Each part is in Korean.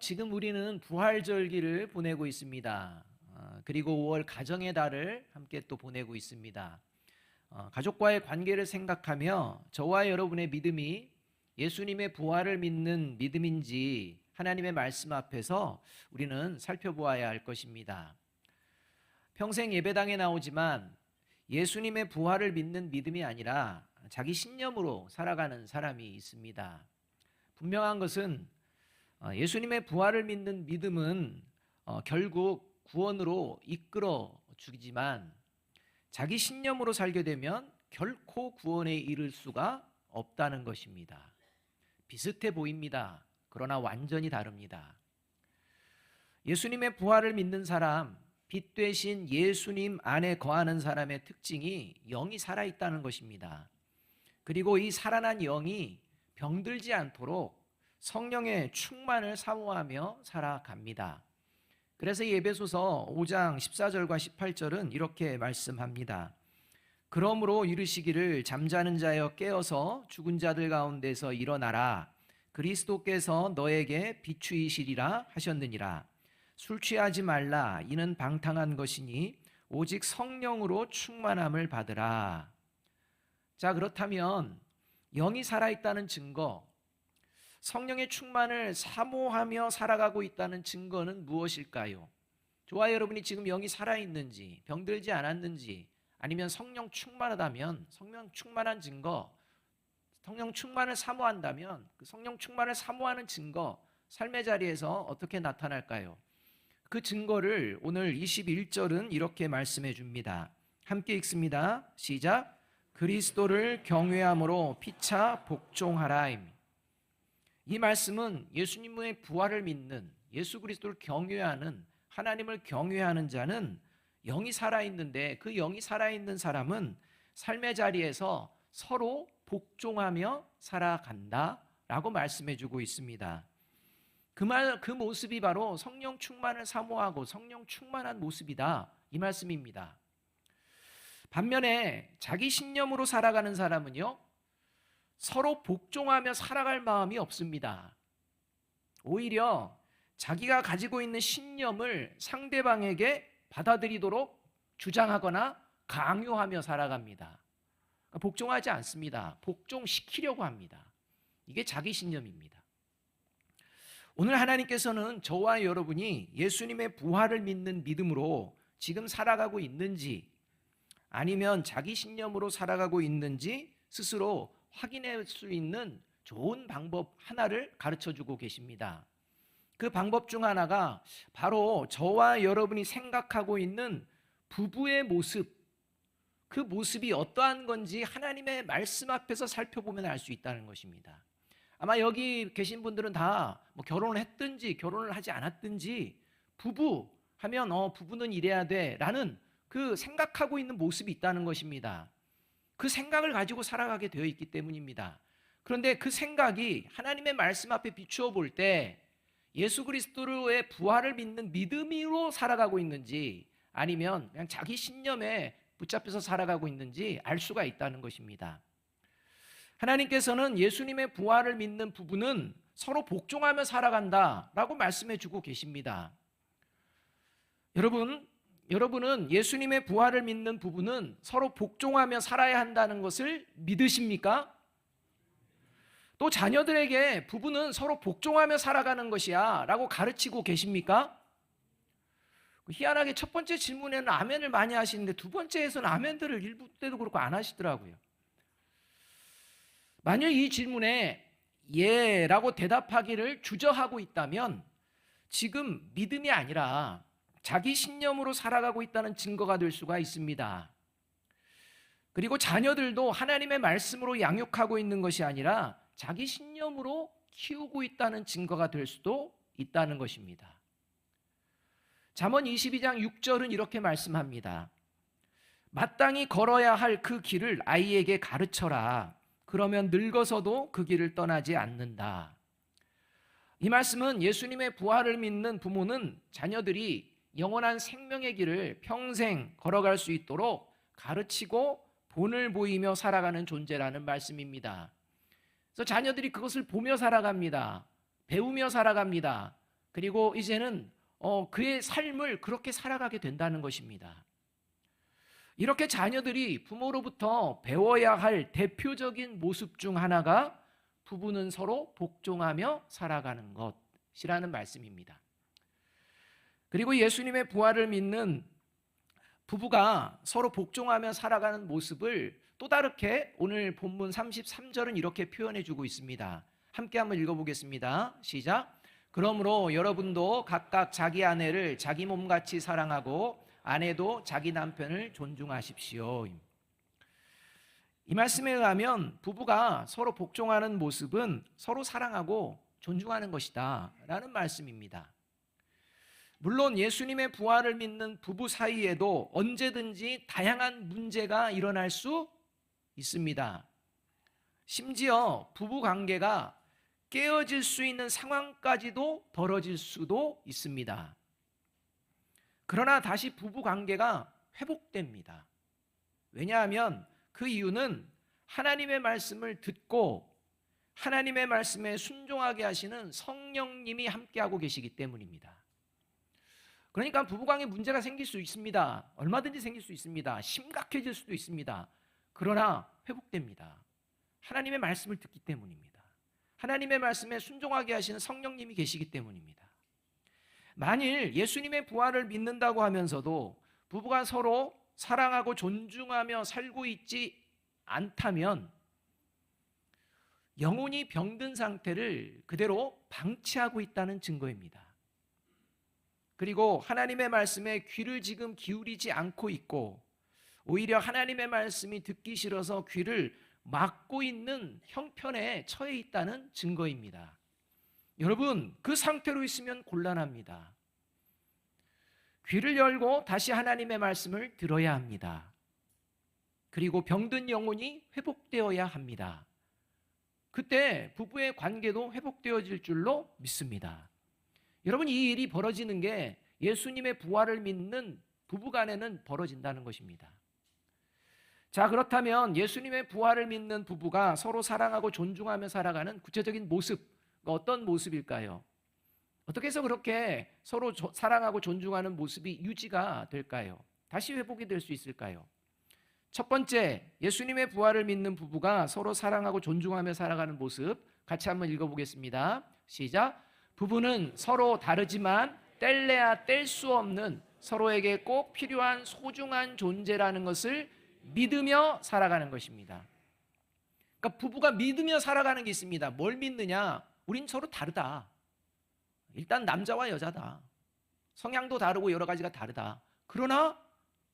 지금 우리는 부활절기를 보내고 있습니다. 그리고 5월 가정의 달을 함께 또 보내고 있습니다. 가족과의 관계를 생각하며 저와 여러분의 믿음이 예수님의 부활을 믿는 믿음인지 하나님의 말씀 앞에서 우리는 살펴보아야 할 것입니다. 평생 예배당에 나오지만 예수님의 부활을 믿는 믿음이 아니라 자기 신념으로 살아가는 사람이 있습니다. 분명한 것은 예수님의 부활을 믿는 믿음은 결국 구원으로 이끌어 주지만 자기 신념으로 살게 되면 결코 구원에 이를 수가 없다는 것입니다. 비슷해 보입니다. 그러나 완전히 다릅니다. 예수님의 부활을 믿는 사람, 빛 되신 예수님 안에 거하는 사람의 특징이 영이 살아있다는 것입니다. 그리고 이 살아난 영이 병들지 않도록 성령의 충만을 사모하며 살아갑니다. 그래서 에베소서 5장 14절과 18절은 이렇게 말씀합니다. 그러므로 이르시기를 잠자는 자여 깨어서 죽은 자들 가운데서 일어나라. 그리스도께서 너에게 비추이시리라 하셨느니라. 술 취하지 말라. 이는 방탕한 것이니 오직 성령으로 충만함을 받으라. 자, 그렇다면 영이 살아있다는 증거, 성령의 충만을 사모하며 살아가고 있다는 증거는 무엇일까요? 저와 여러분이 지금 영이 살아있는지, 병들지 않았는지, 아니면 성령 충만하다면 성령 충만한 증거, 성령 충만을 사모한다면 그 성령 충만을 사모하는 증거, 삶의 자리에서 어떻게 나타날까요? 그 증거를 오늘 21절은 이렇게 말씀해 줍니다. 함께 읽습니다. 시작. 그리스도를 경외함으로 피차 복종하라. 이 말씀은 예수님의 부활을 믿는, 예수 그리스도를 경외하는, 하나님을 경외하는 자는 영이 살아있는데 그 영이 살아있는 사람은 삶의 자리에서 서로 복종하며 살아간다라고 말씀해 주고 있습니다. 그 모습이 바로 성령 충만을 사모하고 성령 충만한 모습이다, 이 말씀입니다. 반면에 자기 신념으로 살아가는 사람은요, 서로 복종하며 살아갈 마음이 없습니다. 오히려 자기가 가지고 있는 신념을 상대방에게 받아들이도록 주장하거나 강요하며 살아갑니다. 복종하지 않습니다. 복종시키려고 합니다. 이게 자기 신념입니다. 오늘 하나님께서는 저와 여러분이 예수님의 부활을 믿는 믿음으로 지금 살아가고 있는지, 아니면 자기 신념으로 살아가고 있는지 스스로 확인할 수 있는 좋은 방법 하나를 가르쳐주고 계십니다. 그 방법 중 하나가 바로 저와 여러분이 생각하고 있는 부부의 모습, 그 모습이 어떠한 건지 하나님의 말씀 앞에서 살펴보면 알 수 있다는 것입니다. 아마 여기 계신 분들은 다 결혼을 했든지 결혼을 하지 않았든지 부부 하면 부부는 이래야 돼 라는 그 생각하고 있는 모습이 있다는 것입니다. 그 생각을 가지고 살아가게 되어 있기 때문입니다. 그런데 그 생각이 하나님의 말씀 앞에 비추어 볼 때 예수 그리스도의 부활을 믿는 믿음으로 살아가고 있는지, 아니면 그냥 자기 신념에 붙잡혀서 살아가고 있는지 알 수가 있다는 것입니다. 하나님께서는 예수님의 부활을 믿는 부부는 서로 복종하며 살아간다라고 말씀해 주고 계십니다. 여러분은 예수님의 부활을 믿는 부부는 서로 복종하며 살아야 한다는 것을 믿으십니까? 또 자녀들에게 부부는 서로 복종하며 살아가는 것이야 라고 가르치고 계십니까? 희한하게 첫 번째 질문에는 아멘을 많이 하시는데 두 번째에서는 아멘들을 일부 때도 그렇고 안 하시더라고요. 만약 이 질문에 예라고 대답하기를 주저하고 있다면 지금 믿음이 아니라 자기 신념으로 살아가고 있다는 증거가 될 수가 있습니다. 그리고 자녀들도 하나님의 말씀으로 양육하고 있는 것이 아니라 자기 신념으로 키우고 있다는 증거가 될 수도 있다는 것입니다. 잠언 22장 6절은 이렇게 말씀합니다. 마땅히 걸어야 할 그 길을 아이에게 가르쳐라. 그러면 늙어서도 그 길을 떠나지 않는다. 이 말씀은 예수님의 부활을 믿는 부모는 자녀들이 영원한 생명의 길을 평생 걸어갈 수 있도록 가르치고 본을 보이며 살아가는 존재라는 말씀입니다. 그래서 자녀들이 그것을 보며 살아갑니다. 배우며 살아갑니다. 그리고 이제는 그의 삶을 그렇게 살아가게 된다는 것입니다. 이렇게 자녀들이 부모로부터 배워야 할 대표적인 모습 중 하나가 부부는 서로 복종하며 살아가는 것이라는 말씀입니다. 그리고 예수님의 부활을 믿는 부부가 서로 복종하며 살아가는 모습을 또 다르게 오늘 본문 33절은 이렇게 표현해 주고 있습니다. 함께 한번 읽어보겠습니다. 시작. 그러므로 여러분도 각각 자기 아내를 자기 몸같이 사랑하고 아내도 자기 남편을 존중하십시오. 이 말씀에 의하면 부부가 서로 복종하는 모습은 서로 사랑하고 존중하는 것이다 라는 말씀입니다. 물론 예수님의 부활을 믿는 부부 사이에도 언제든지 다양한 문제가 일어날 수 있습니다. 심지어 부부 관계가 깨어질 수 있는 상황까지도 벌어질 수도 있습니다. 그러나 다시 부부 관계가 회복됩니다. 왜냐하면 그 이유는 하나님의 말씀을 듣고 하나님의 말씀에 순종하게 하시는 성령님이 함께하고 계시기 때문입니다. 그러니까 부부관계 문제가 생길 수 있습니다. 얼마든지 생길 수 있습니다. 심각해질 수도 있습니다. 그러나 회복됩니다. 하나님의 말씀을 듣기 때문입니다. 하나님의 말씀에 순종하게 하시는 성령님이 계시기 때문입니다. 만일 예수님의 부활을 믿는다고 하면서도 부부가 서로 사랑하고 존중하며 살고 있지 않다면 영혼이 병든 상태를 그대로 방치하고 있다는 증거입니다. 그리고 하나님의 말씀에 귀를 지금 기울이지 않고 있고 오히려 하나님의 말씀이 듣기 싫어서 귀를 막고 있는 형편에 처해 있다는 증거입니다. 여러분, 그 상태로 있으면 곤란합니다. 귀를 열고 다시 하나님의 말씀을 들어야 합니다. 그리고 병든 영혼이 회복되어야 합니다. 그때 부부의 관계도 회복되어질 줄로 믿습니다. 여러분, 이 일이 벌어지는 게 예수님의 부활을 믿는 부부간에는 벌어진다는 것입니다. 자, 그렇다면 예수님의 부활을 믿는 부부가 서로 사랑하고 존중하며 살아가는 구체적인 모습, 어떤 모습일까요? 어떻게 해서 그렇게 서로 사랑하고 존중하는 모습이 유지가 될까요? 다시 회복이 될 수 있을까요? 첫 번째, 예수님의 부활을 믿는 부부가 서로 사랑하고 존중하며 살아가는 모습 같이 한번 읽어보겠습니다. 시작. 부부는 서로 다르지만 뗄래야 뗄 수 없는 서로에게 꼭 필요한 소중한 존재라는 것을 믿으며 살아가는 것입니다. 그러니까 부부가 믿으며 살아가는 게 있습니다. 뭘 믿느냐? 우린 서로 다르다. 일단 남자와 여자다. 성향도 다르고 여러 가지가 다르다. 그러나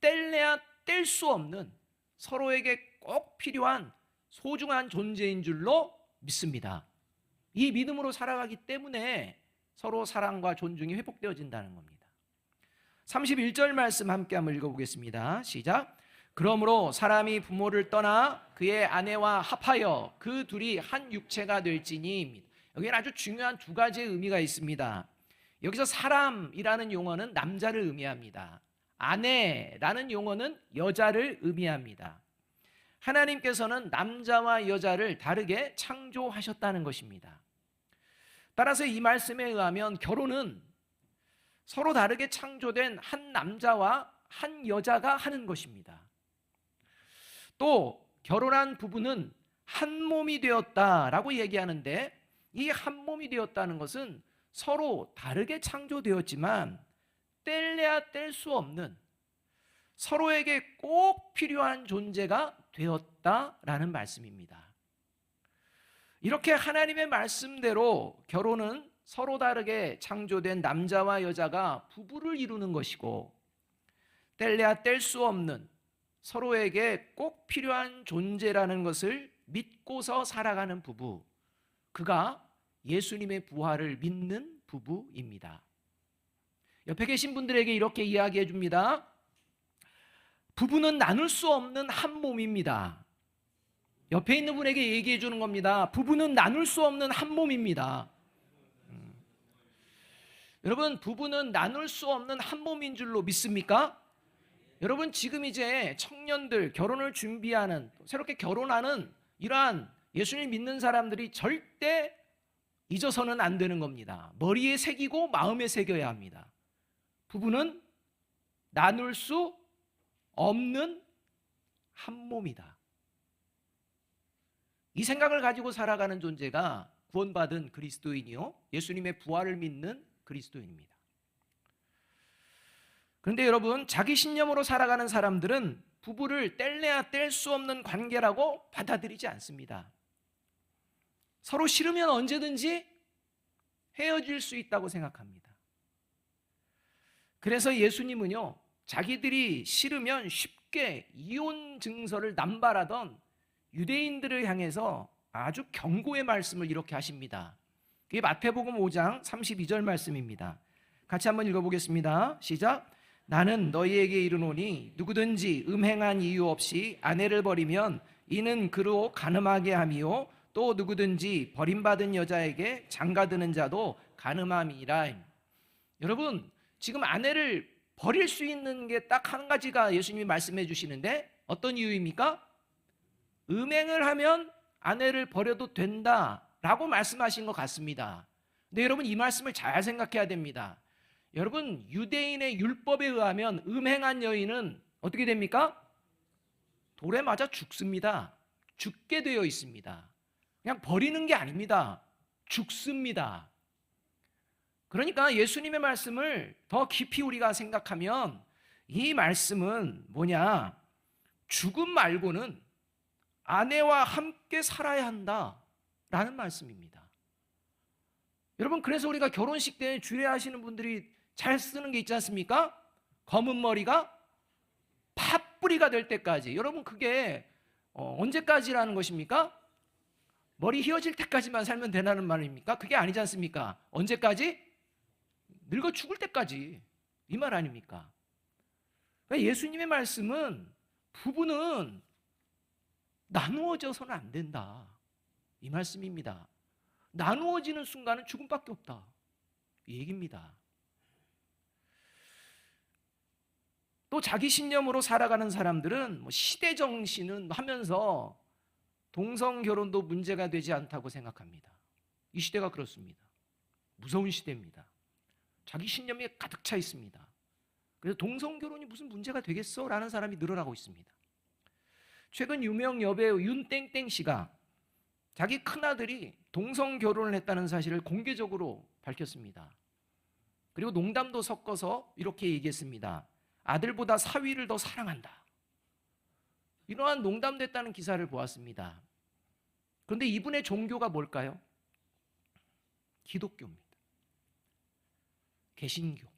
뗄래야 뗄 수 없는 서로에게 꼭 필요한 소중한 존재인 줄로 믿습니다. 이 믿음으로 살아가기 때문에 서로 사랑과 존중이 회복되어진다는 겁니다. 31절 말씀 함께 한번 읽어보겠습니다. 시작. 그러므로 사람이 부모를 떠나 그의 아내와 합하여 그 둘이 한 육체가 될지니. 여기는 아주 중요한 두 가지의 의미가 있습니다. 여기서 사람이라는 용어는 남자를 의미합니다. 아내라는 용어는 여자를 의미합니다. 하나님께서는 남자와 여자를 다르게 창조하셨다는 것입니다. 따라서 이 말씀에 의하면 결혼은 서로 다르게 창조된 한 남자와 한 여자가 하는 것입니다. 또 결혼한 부부는 한 몸이 되었다라고 얘기하는데 이 한 몸이 되었다는 것은 서로 다르게 창조되었지만 뗄래야 뗄 수 없는 서로에게 꼭 필요한 존재가 되었다라는 말씀입니다. 이렇게 하나님의 말씀대로 결혼은 서로 다르게 창조된 남자와 여자가 부부를 이루는 것이고 뗄래야 뗄 수 없는 서로에게 꼭 필요한 존재라는 것을 믿고서 살아가는 부부, 그가 예수님의 부활을 믿는 부부입니다. 옆에 계신 분들에게 이렇게 이야기해 줍니다. 부부는 나눌 수 없는 한 몸입니다. 옆에 있는 분에게 얘기해 주는 겁니다. 부부는 나눌 수 없는 한 몸입니다. 여러분, 부부는 나눌 수 없는 한 몸인 줄로 믿습니까? 여러분, 지금 이제 청년들 결혼을 준비하는, 새롭게 결혼하는 이러한 예수님 믿는 사람들이 절대 잊어서는 안 되는 겁니다. 머리에 새기고 마음에 새겨야 합니다. 부부는 나눌 수 없는 한 몸이다. 이 생각을 가지고 살아가는 존재가 구원받은 그리스도인이요, 예수님의 부활을 믿는 그리스도인입니다. 그런데 여러분, 자기 신념으로 살아가는 사람들은 부부를 뗄래야 뗄 수 없는 관계라고 받아들이지 않습니다. 서로 싫으면 언제든지 헤어질 수 있다고 생각합니다. 그래서 예수님은요, 자기들이 싫으면 쉽게 이혼 증서를 남발하던 유대인들을 향해서 아주 경고의 말씀을 이렇게 하십니다. 그게 마태복음 5장 32절 말씀입니다. 같이 한번 읽어보겠습니다. 시작. 나는 너희에게 이르노니 누구든지 음행한 이유 없이 아내를 버리면 이는 그로 간음하게 함이요 또 누구든지 버림받은 여자에게 장가드는 자도 간음함이라. 여러분, 지금 아내를 버릴 수 있는 게 딱 한 가지가 예수님이 말씀해 주시는데 어떤 이유입니까? 음행을 하면 아내를 버려도 된다라고 말씀하신 것 같습니다. 근데 여러분, 이 말씀을 잘 생각해야 됩니다. 여러분, 유대인의 율법에 의하면 음행한 여인은 어떻게 됩니까? 돌에 맞아 죽습니다. 죽게 되어 있습니다. 그냥 버리는 게 아닙니다. 죽습니다. 그러니까 예수님의 말씀을 더 깊이 우리가 생각하면 이 말씀은 뭐냐? 죽음 말고는 아내와 함께 살아야 한다라는 말씀입니다. 여러분, 그래서 우리가 결혼식 때 주례하시는 분들이 잘 쓰는 게 있지 않습니까? 검은 머리가 팥뿌리가 될 때까지. 여러분, 그게 언제까지라는 것입니까? 머리 휘어질 때까지만 살면 되라는 말입니까? 그게 아니지 않습니까? 언제까지? 늙어 죽을 때까지. 이 말 아닙니까? 그러니까 예수님의 말씀은 부부는 나누어져서는 안 된다, 이 말씀입니다. 나누어지는 순간은 죽음밖에 없다, 이 얘기입니다. 또 자기 신념으로 살아가는 사람들은 시대 정신은 하면서 동성 결혼도 문제가 되지 않다고 생각합니다. 이 시대가 그렇습니다. 무서운 시대입니다. 자기 신념이 가득 차 있습니다. 그래서 동성 결혼이 무슨 문제가 되겠어? 라는 사람이 늘어나고 있습니다. 최근 유명 여배우 윤땡땡 씨가 자기 큰아들이 동성 결혼을 했다는 사실을 공개적으로 밝혔습니다. 그리고 농담도 섞어서 이렇게 얘기했습니다. 아들보다 사위를 더 사랑한다. 이러한 농담됐다는 기사를 보았습니다. 그런데 이분의 종교가 뭘까요? 기독교입니다. 개신교.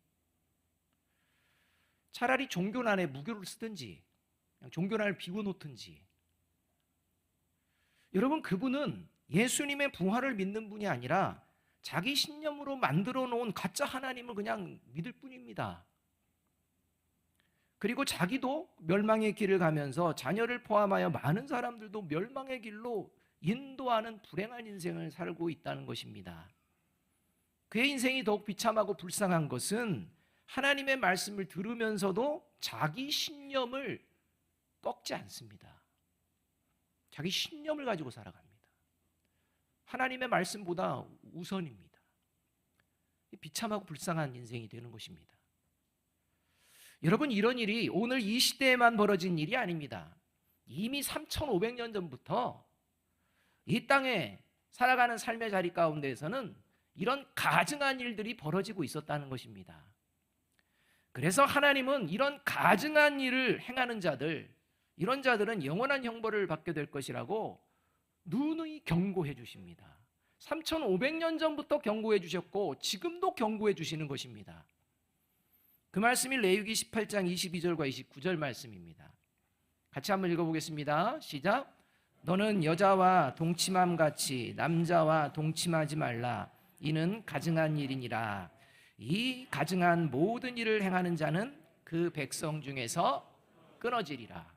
차라리 종교란에 무교를 쓰든지 그냥 종교란을 비워놓든지. 여러분, 그분은 예수님의 부활을 믿는 분이 아니라 자기 신념으로 만들어 놓은 가짜 하나님을 그냥 믿을 뿐입니다. 그리고 자기도 멸망의 길을 가면서 자녀를 포함하여 많은 사람들도 멸망의 길로 인도하는 불행한 인생을 살고 있다는 것입니다. 그의 인생이 더욱 비참하고 불쌍한 것은 하나님의 말씀을 들으면서도 자기 신념을 꺾지 않습니다. 자기 신념을 가지고 살아갑니다. 하나님의 말씀보다 우선입니다. 비참하고 불쌍한 인생이 되는 것입니다. 여러분, 이런 일이 오늘 이 시대에만 벌어진 일이 아닙니다. 이미 3,500년 전부터 이 땅에 살아가는 삶의 자리 가운데에서는 이런 가증한 일들이 벌어지고 있었다는 것입니다. 그래서 하나님은 이런 가증한 일을 행하는 자들, 이런 자들은 영원한 형벌을 받게 될 것이라고 누누이 경고해 주십니다. 3,500년 전부터 경고해 주셨고 지금도 경고해 주시는 것입니다. 그 말씀이 레위기 18장 22절과 29절 말씀입니다. 같이 한번 읽어보겠습니다. 시작. 너는 여자와 동침함 같이 남자와 동침하지 말라. 이는 가증한 일이니라. 이 가증한 모든 일을 행하는 자는 그 백성 중에서 끊어지리라.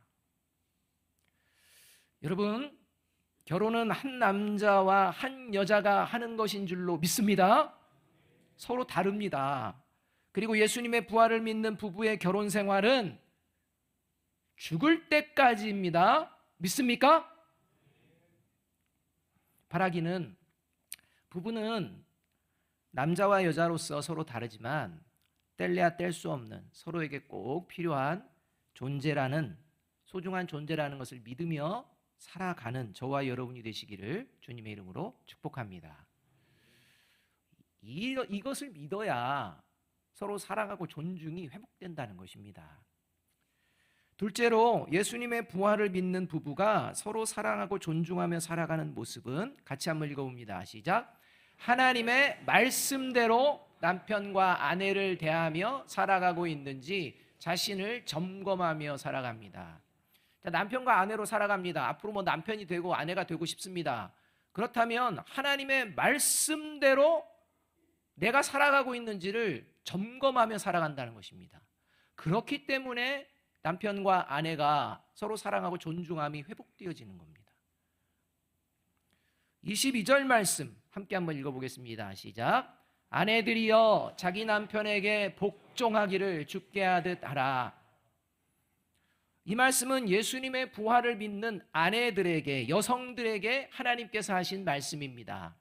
여러분, 결혼은 한 남자와 한 여자가 하는 것인 줄로 믿습니다. 서로 다릅니다. 그리고 예수님의 부활을 믿는 부부의 결혼 생활은 죽을 때까지입니다. 믿습니까? 바라기는 부부는 남자와 여자로서 서로 다르지만 뗄래야 뗄 수 없는 서로에게 꼭 필요한 존재라는, 소중한 존재라는 것을 믿으며 살아가는 저와 여러분이 되시기를 주님의 이름으로 축복합니다. 이것을 믿어야 서로 사랑하고 존중이 회복된다는 것입니다. 둘째로, 예수님의 부활을 믿는 부부가 서로 사랑하고 존중하며 살아가는 모습은 같이 한번 읽어봅니다. 시작. 하나님의 말씀대로 남편과 아내를 대하며 살아가고 있는지 자신을 점검하며 살아갑니다. 자, 남편과 아내로 살아갑니다. 앞으로 뭐 남편이 되고 아내가 되고 싶습니다. 그렇다면 하나님의 말씀대로 내가 살아가고 있는지를 점검하며 살아간다는 것입니다. 그렇기 때문에 남편과 아내가 서로 사랑하고 존중함이 회복되어지는 겁니다. 22절 말씀 함께 한번 읽어보겠습니다. 시작. 아내들이여 자기 남편에게 복종하기를 주께 하듯 하라. 이 말씀은 예수님의 부활을 믿는 아내들에게, 여성들에게 하나님께서 하신 말씀입니다.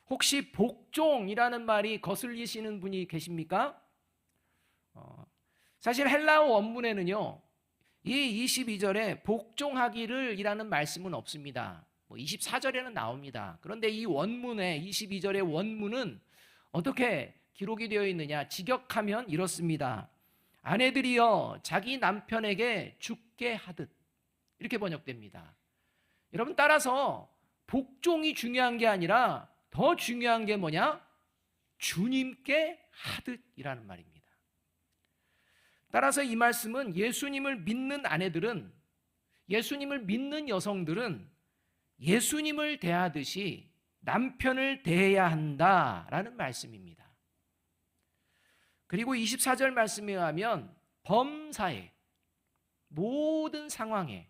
혹시 복종이라는 말이 거슬리시는 분이 계십니까? 사실 헬라어 원문에는요, 이 22절에 복종하기를 이라는 말씀은 없습니다. 24절에는 나옵니다. 그런데 이 원문에, 22절의 원문은 어떻게 기록이 되어 있느냐? 직역하면 이렇습니다. 아내들이여 자기 남편에게 죽게 하듯, 이렇게 번역됩니다. 여러분, 따라서 복종이 중요한 게 아니라 더 중요한 게 뭐냐? 주님께 하듯이라는 말입니다. 따라서 이 말씀은 예수님을 믿는 아내들은, 예수님을 믿는 여성들은 예수님을 대하듯이 남편을 대해야 한다라는 말씀입니다. 그리고 24절 말씀에 의하면 범사에, 모든 상황에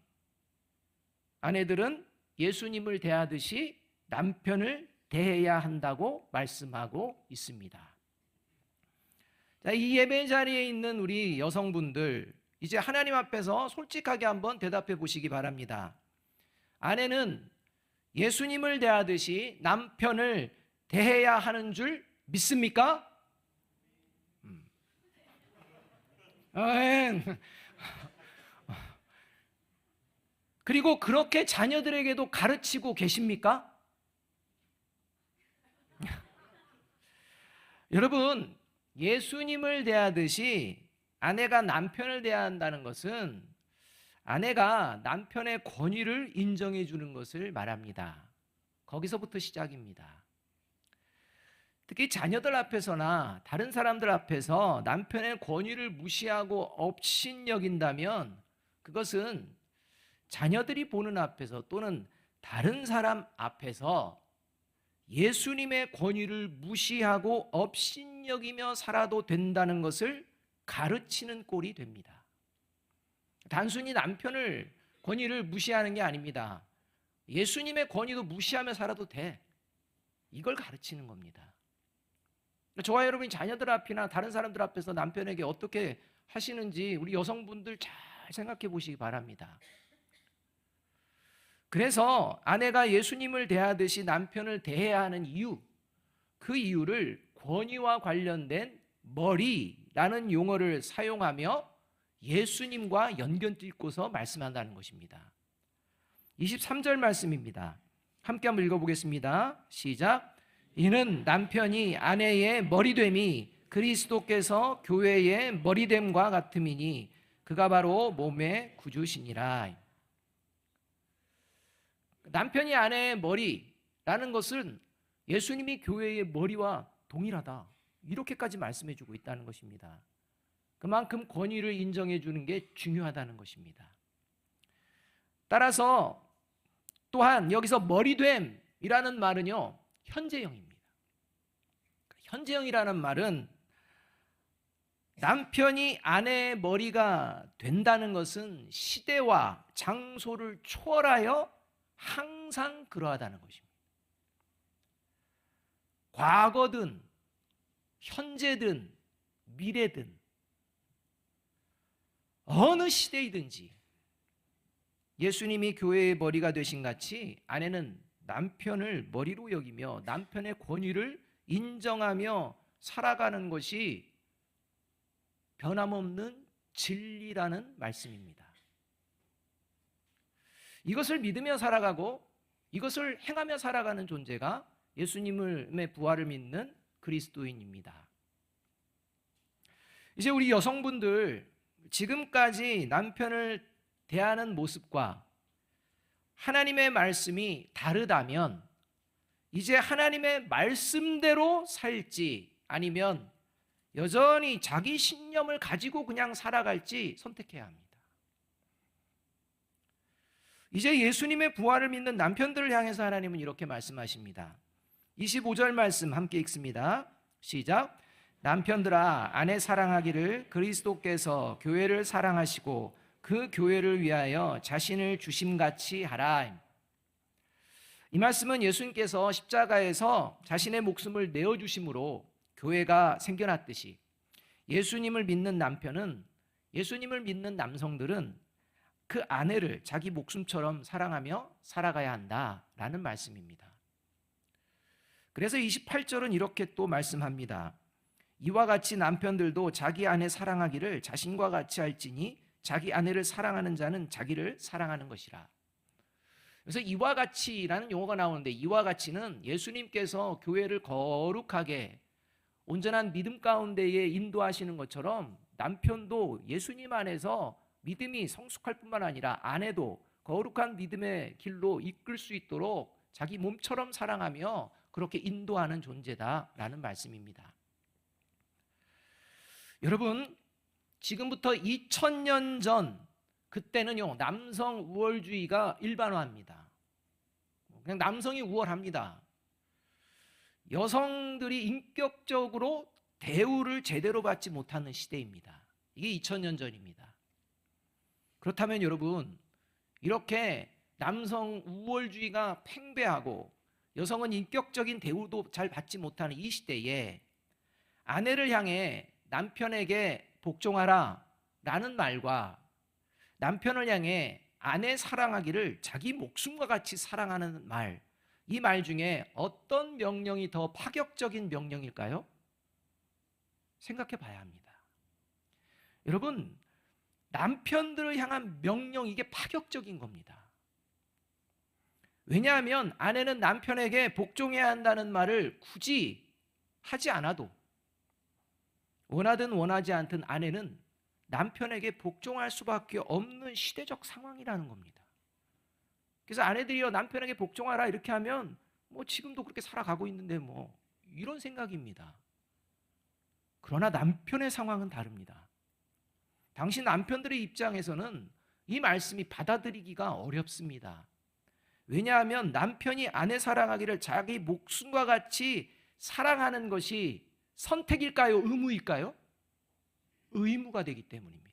아내들은 예수님을 대하듯이 남편을 대해야 한다고 말씀하고 있습니다. 자, 이 예배 자리에 있는 우리 여성분들, 이제 하나님 앞에서 솔직하게 한번 대답해 보시기 바랍니다. 아내는 예수님을 대하듯이 남편을 대해야 하는 줄 믿습니까? 그리고 그렇게 자녀들에게도 가르치고 계십니까? 여러분, 예수님을 대하듯이 아내가 남편을 대해야 한다는 것은 아내가 남편의 권위를 인정해 주는 것을 말합니다. 거기서부터 시작입니다. 특히 자녀들 앞에서나 다른 사람들 앞에서 남편의 권위를 무시하고 업신여긴다면 그것은 자녀들이 보는 앞에서 또는 다른 사람 앞에서 예수님의 권위를 무시하고 업신여기며 살아도 된다는 것을 가르치는 꼴이 됩니다. 단순히 남편을 권위를 무시하는 게 아닙니다. 예수님의 권위도 무시하며 살아도 돼. 이걸 가르치는 겁니다. 저와 여러분이 자녀들 앞이나 다른 사람들 앞에서 남편에게 어떻게 하시는지 우리 여성분들 잘 생각해 보시기 바랍니다. 그래서 아내가 예수님을 대하듯이 남편을 대해야 하는 이유, 그 이유를 권위와 관련된 머리라는 용어를 사용하며 예수님과 연결짓고서 말씀한다는 것입니다. 23절 말씀입니다. 함께 한번 읽어보겠습니다. 시작. 이는 남편이 아내의 머리됨이 그리스도께서 교회의 머리됨과 같음이니 그가 바로 몸의 구주시니라. 남편이 아내의 머리라는 것은 예수님이 교회의 머리와 동일하다, 이렇게까지 말씀해주고 있다는 것입니다. 그만큼 권위를 인정해 주는 게 중요하다는 것입니다. 따라서 또한 여기서 머리됨이라는 말은요, 현재형입니다. 현재형이라는 말은 남편이 아내의 머리가 된다는 것은 시대와 장소를 초월하여 항상 그러하다는 것입니다. 과거든 현재든 미래든 어느 시대이든지 예수님이 교회의 머리가 되신 같이 아내는 남편을 머리로 여기며 남편의 권위를 인정하며 살아가는 것이 변함없는 진리라는 말씀입니다. 이것을 믿으며 살아가고 이것을 행하며 살아가는 존재가 예수님의 부활을 믿는 그리스도인입니다. 이제 우리 여성분들, 지금까지 남편을 대하는 모습과 하나님의 말씀이 다르다면 이제 하나님의 말씀대로 살지 아니면 여전히 자기 신념을 가지고 그냥 살아갈지 선택해야 합니다. 이제 예수님의 부활을 믿는 남편들을 향해서 하나님은 이렇게 말씀하십니다. 25절 말씀 함께 읽습니다. 시작. 남편들아, 아내 사랑하기를 그리스도께서 교회를 사랑하시고 그 교회를 위하여 자신을 주심같이 하라. 이 말씀은 예수님께서 십자가에서 자신의 목숨을 내어주심으로 교회가 생겨났듯이 예수님을 믿는 남편은, 예수님을 믿는 남성들은 그 아내를 자기 목숨처럼 사랑하며 살아가야 한다라는 말씀입니다. 그래서 28절은 이렇게 또 말씀합니다. 이와 같이 남편들도 자기 아내 사랑하기를 자신과 같이 할지니 자기 아내를 사랑하는 자는 자기를 사랑하는 것이라. 그래서 이와 같이라는 용어가 나오는데, 이와 같이는 예수님께서 교회를 거룩하게 온전한 믿음 가운데에 인도하시는 것처럼 남편도 예수님 안에서 믿음이 성숙할 뿐만 아니라 아내도 거룩한 믿음의 길로 이끌 수 있도록 자기 몸처럼 사랑하며 그렇게 인도하는 존재다라는 말씀입니다. 여러분, 지금부터 2000년 전, 그때는요 남성 우월주의가 일반화입니다. 그냥 남성이 우월합니다. 여성들이 인격적으로 대우를 제대로 받지 못하는 시대입니다. 이게 2000년 전입니다. 그렇다면 여러분, 이렇게 남성 우월주의가 팽배하고 여성은 인격적인 대우도 잘 받지 못하는 이 시대에 아내를 향해 남편에게 복종하라 라는 말과 남편을 향해 아내 사랑하기를 자기 목숨과 같이 사랑하는 말, 이 말 중에 어떤 명령이 더 파격적인 명령일까요? 생각해 봐야 합니다. 여러분, 남편들을 향한 명령, 이게 파격적인 겁니다. 왜냐하면 아내는 남편에게 복종해야 한다는 말을 굳이 하지 않아도, 원하든 원하지 않든 아내는 남편에게 복종할 수밖에 없는 시대적 상황이라는 겁니다. 그래서 아내들이요, 남편에게 복종하라 이렇게 하면 뭐 지금도 그렇게 살아가고 있는데 뭐 이런 생각입니다. 그러나 남편의 상황은 다릅니다. 당신 남편들의 입장에서는 이 말씀이 받아들이기가 어렵습니다. 왜냐하면 남편이 아내 사랑하기를 자기 목숨과 같이 사랑하는 것이 선택일까요? 의무일까요? 의무가 되기 때문입니다.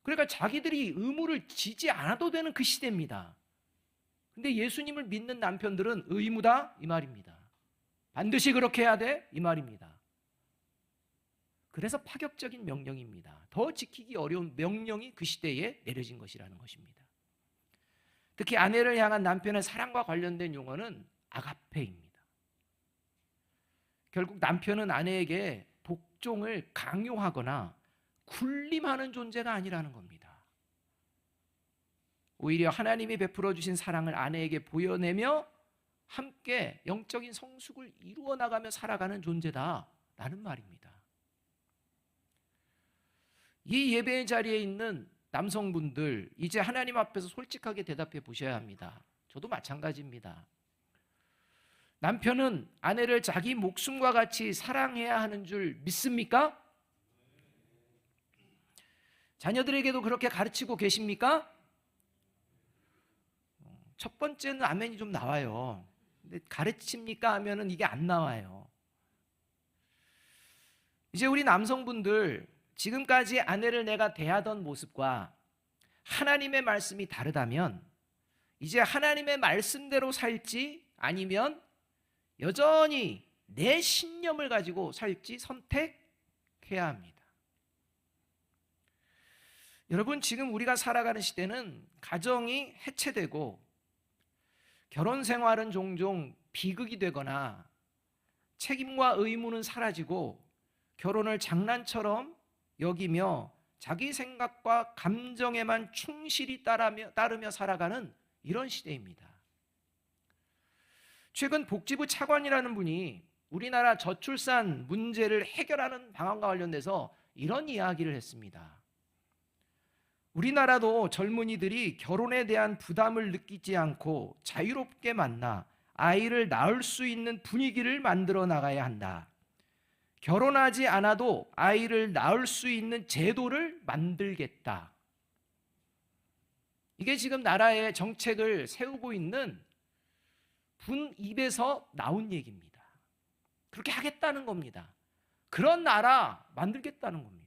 그러니까 자기들이 의무를 지지 않아도 되는 그 시대입니다. 근데 예수님을 믿는 남편들은 의무다 이 말입니다. 반드시 그렇게 해야 돼 이 말입니다. 그래서 파격적인 명령입니다. 더 지키기 어려운 명령이 그 시대에 내려진 것이라는 것입니다. 특히 아내를 향한 남편의 사랑과 관련된 용어는 아가페입니다. 결국 남편은 아내에게 복종을 강요하거나 군림하는 존재가 아니라는 겁니다. 오히려 하나님이 베풀어 주신 사랑을 아내에게 보여내며 함께 영적인 성숙을 이루어 나가며 살아가는 존재다라는 말입니다. 이 예배의 자리에 있는 남성분들, 이제 하나님 앞에서 솔직하게 대답해 보셔야 합니다. 저도 마찬가지입니다. 남편은 아내를 자기 목숨과 같이 사랑해야 하는 줄 믿습니까? 자녀들에게도 그렇게 가르치고 계십니까? 첫 번째는 아멘이 좀 나와요. 근데 가르칩니까 하면은 이게 안 나와요. 이제 우리 남성분들, 지금까지 아내를 내가 대하던 모습과 하나님의 말씀이 다르다면 이제 하나님의 말씀대로 살지 아니면 여전히 내 신념을 가지고 살지 선택해야 합니다. 여러분, 지금 우리가 살아가는 시대는 가정이 해체되고 결혼 생활은 종종 비극이 되거나 책임과 의무는 사라지고 결혼을 장난처럼 여기며 자기 생각과 감정에만 충실히 따르며 살아가는 이런 시대입니다. 최근 복지부 차관이라는 분이 우리나라 저출산 문제를 해결하는 방안과 관련돼서 이런 이야기를 했습니다. 우리나라도 젊은이들이 결혼에 대한 부담을 느끼지 않고 자유롭게 만나 아이를 낳을 수 있는 분위기를 만들어 나가야 한다. 결혼하지 않아도 아이를 낳을 수 있는 제도를 만들겠다. 이게 지금 나라의 정책을 세우고 있는 분 입에서 나온 얘기입니다. 그렇게 하겠다는 겁니다. 그런 나라 만들겠다는 겁니다.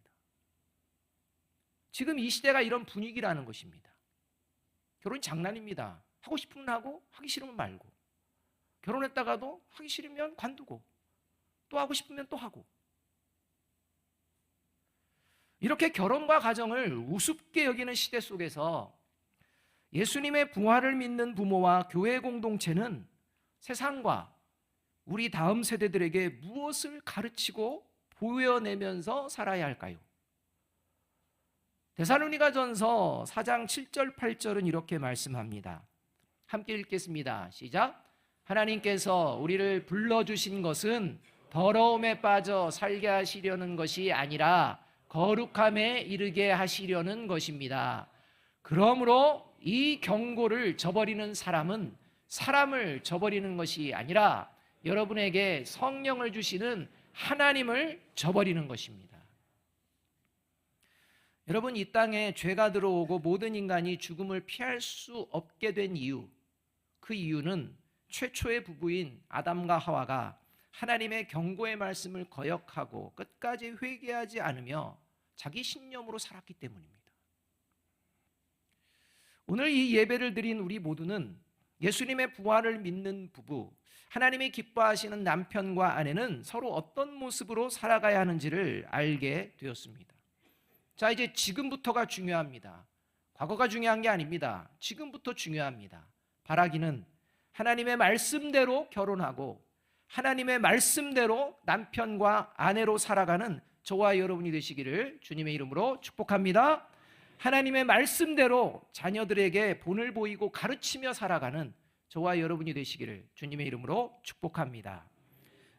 지금 이 시대가 이런 분위기라는 것입니다. 결혼이 장난입니다. 하고 싶으면 하고 하기 싫으면 말고, 결혼했다가도 하기 싫으면 관두고, 또 하고 싶으면 또 하고, 이렇게 결혼과 가정을 우습게 여기는 시대 속에서 예수님의 부활을 믿는 부모와 교회 공동체는 세상과 우리 다음 세대들에게 무엇을 가르치고 보여내면서 살아야 할까요? 데살로니가전서 4장 7절 8절은 이렇게 말씀합니다. 함께 읽겠습니다. 시작. 하나님께서 우리를 불러주신 것은 더러움에 빠져 살게 하시려는 것이 아니라 거룩함에 이르게 하시려는 것입니다. 그러므로 이 경고를 저버리는 사람은 사람을 저버리는 것이 아니라 여러분에게 성령을 주시는 하나님을 저버리는 것입니다. 여러분, 이 땅에 죄가 들어오고 모든 인간이 죽음을 피할 수 없게 된 이유, 그 이유는 최초의 부부인 아담과 하와가 하나님의 경고의 말씀을 거역하고 끝까지 회개하지 않으며 자기 신념으로 살았기 때문입니다. 오늘 이 예배를 드린 우리 모두는 예수님의 부활을 믿는 부부, 하나님이 기뻐하시는 남편과 아내는 서로 어떤 모습으로 살아가야 하는지를 알게 되었습니다. 자, 이제 지금부터가 중요합니다. 과거가 중요한 게 아닙니다. 지금부터 중요합니다. 바라기는 하나님의 말씀대로 결혼하고 하나님의 말씀대로 남편과 아내로 살아가는 저와 여러분이 되시기를 주님의 이름으로 축복합니다. 하나님의 말씀대로 자녀들에게 본을 보이고 가르치며 살아가는 저와 여러분이 되시기를 주님의 이름으로 축복합니다.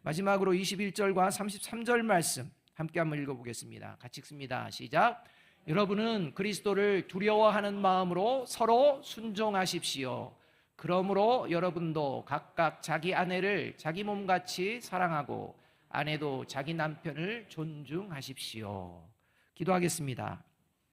마지막으로 21절과 33절 말씀 함께 한번 읽어보겠습니다. 같이 읽습니다. 시작. 여러분은 그리스도를 두려워하는 마음으로 서로 순종하십시오. 그러므로 여러분도 각각 자기 아내를 자기 몸같이 사랑하고 아내도 자기 남편을 존중하십시오. 기도하겠습니다.